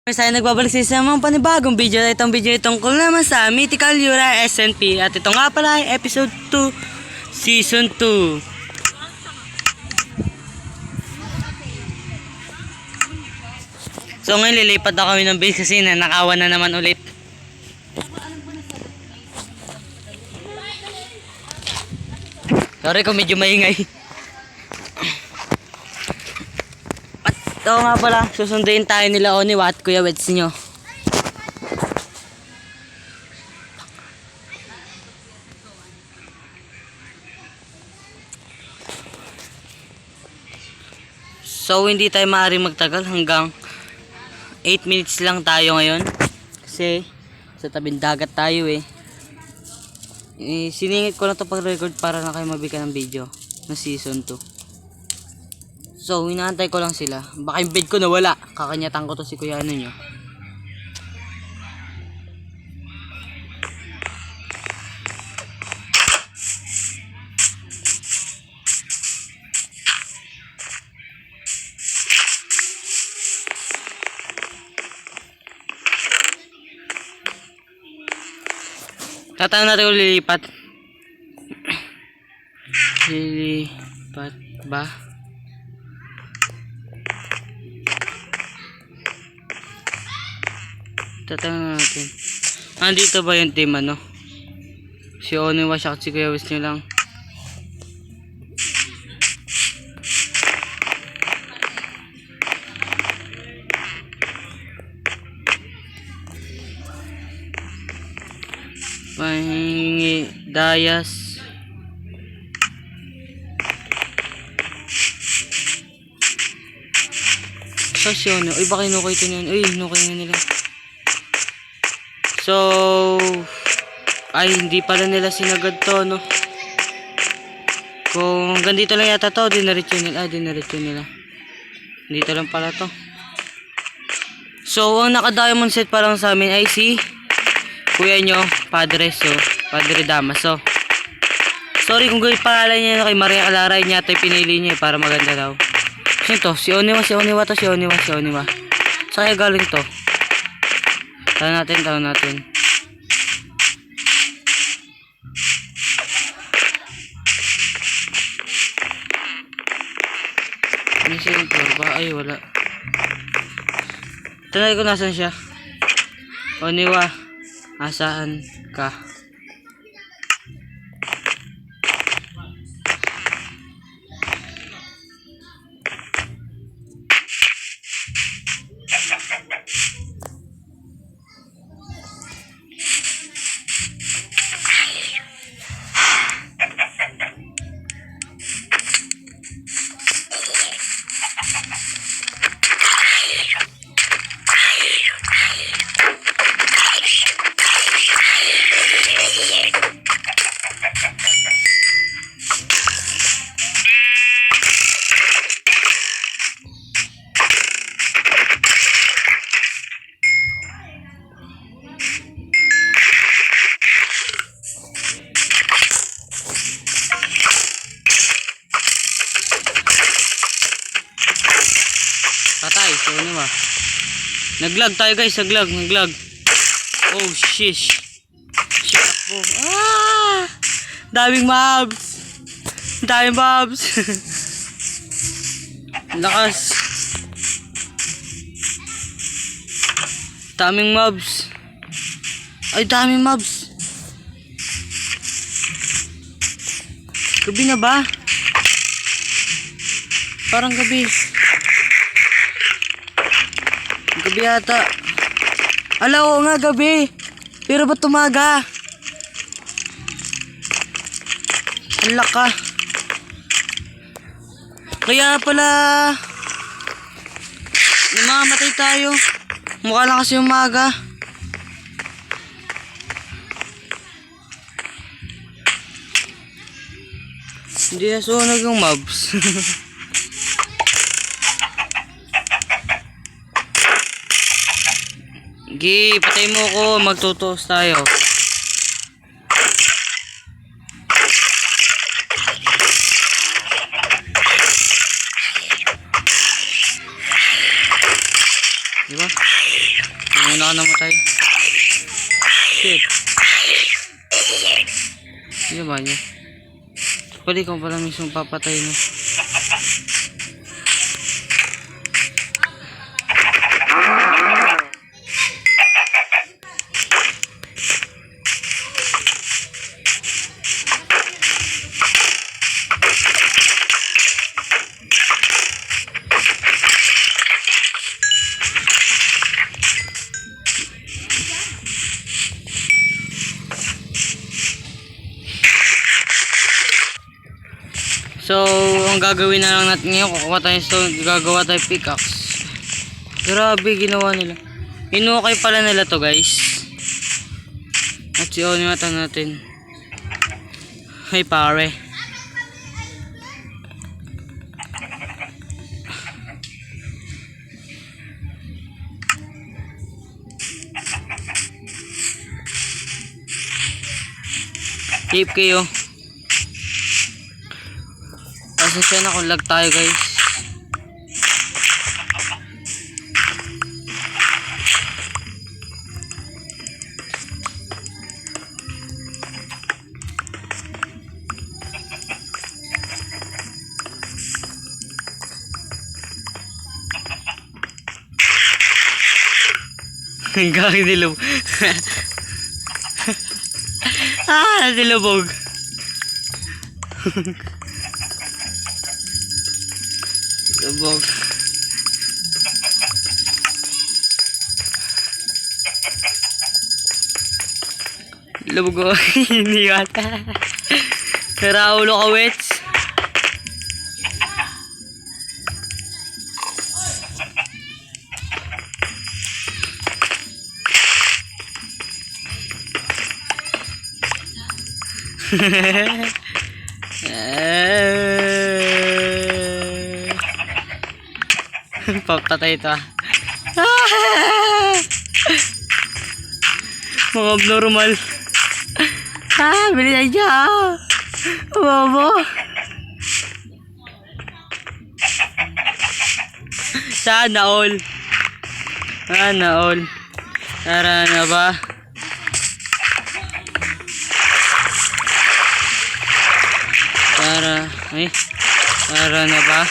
Saya nagbabalik sa mga panibagong video. Itong video ay tungkol naman sa Mythical Yura SNP. At ito nga pala ay episode 2 season 2. So ngayon lilipat na kami ng base kasi nanakawan na naman ulit. Sorry kung medyo maingay. At nga pala, susunduin tayo nila Oniwa at Kuya Wets nyo. So hindi tayo maaaring magtagal, hanggang 8 minutes lang tayo ngayon. Kasi sa tabing dagat tayo siningit ko na ito pag-record para na kayo mabigyan ng video na season 2. So, inaantay ko lang sila. Baka yung bed ko nawala. Kakanyatan ko to si Kuya ano nyo. Tatanong natin kung lilipat. Lilipat ba? Tatanong natin. Nandito ba yung team ano? Si Oniwa siya at si Kuya Wes nyo lang. Pahingi Dayas. So si Ono. Uy baka inukay ito niyan. Uy inukay na nila. So ay hindi pala nila sinagad to no. Kung ganito lang yata to, dinaretso nila. Dinaretso nila. Dito lang pala to. So ang naka diamond set pa lang sa amin ay si Kuya nyo, Padre. So Padre Damaso. Sorry kung gawin pangalan niya kay Maria Alaray niya tayo pinili niya para maganda daw. Sino to? Si Oniwa to, si Oniwa. Saan kaya galing to? Tanong natin. Ano siya yung floor ba? Ay wala. Tanong ko nasan siya. Oniwa, asaan ka? Patay, so ano ba? Naglag tayo guys, naglag. Oh shish. Shit po. Ah! Daming mobs. Lakas. Daming mobs. Ay, daming mobs. Gabi na ba? Parang gabi. Gabi yata. Ala, oo nga gabi. Pero ba't tumaga? Ala ka. Kaya pala namamatay tayo. Mukha lang kasi umaga. Hindi na sunog yung mobs. Gi, patay mo ko, magtutos tayo. Diba? Ngayon na ka namatay. Shit. Hindi ba niya? Pwede kang pala mismo papatay mo. So, ang gagawin na lang natin ngayon, kukuha tayo stone, gagawa tayo pickaxe. Grabe, ginawa nila. Inukay pala nila to, guys. At yun, mata natin. Ay, pare. Keep kayo. Pasensya na kung lag tayo, guys. Ang gagawin nilubog. Nilubog. Lubog. Lubog ko. Hindi yata. Karaulo ka, wets. Papatay ito. Mga abnormal. Bili na dyan. Bobo. Sana all. Sana all. Tara na ba? Tara na ba?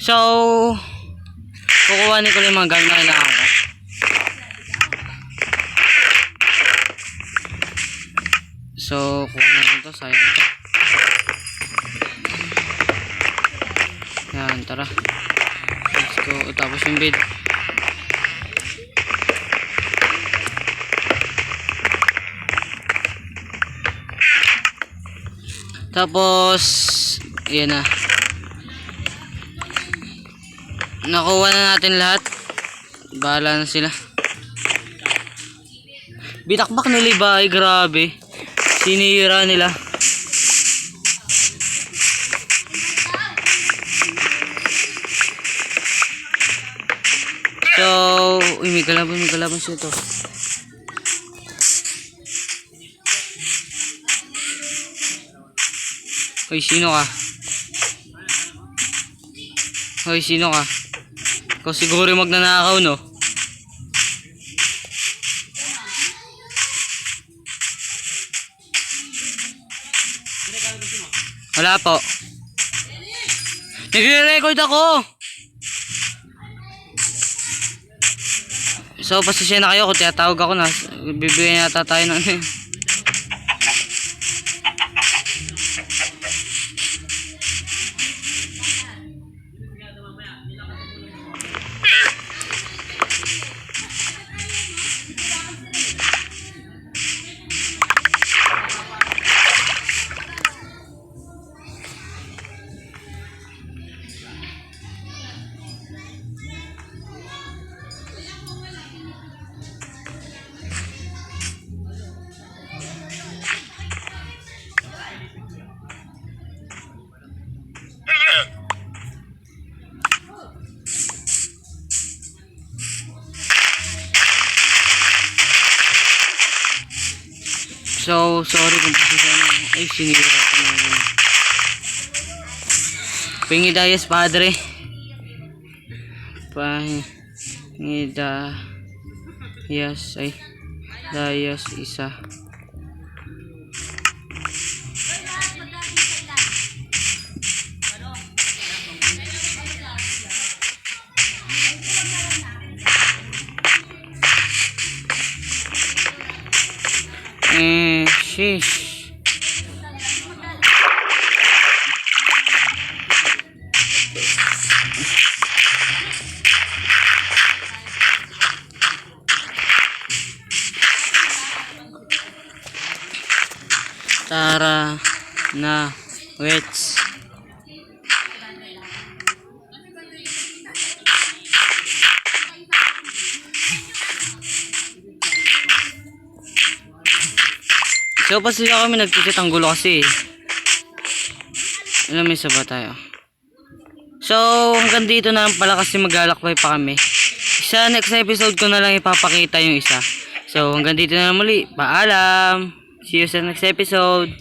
So, kukuhanin ko lang yung mga gamit na kailangan ko. So, kuha natin ito. Sayang ito. Yan, tara. Let's go. Tapos yung bed. Tapos, yan na. Nakuha na natin lahat. Bahala na sila. Binakbak nila iba, ay grabe. Sinira nila. So, uy, may kalaban siya ito. Hoy, sino ka? Hoy, sino ka? Ikaw siguro magnanakaw, no? Wala po. Nagre-record ako! So, pasensya na kayo kung tinatawag ako na. Bibigyan yata tayo ng So, sorry kung pasisano. Ay, sinira ko na yun. Pingidayas, Padre. Pangidayas, ay. Dayas, isa. Sheesh. Tara na, wets. So, pasila kami nagtitit ang gulo kasi. Alam mo, isa ba tayo? So, hanggang dito na lang pala kasi maglalakbay pa kami. Sa next episode ko na lang ipapakita yung isa. So, hanggang dito na lang muli. Paalam! See you sa next episode.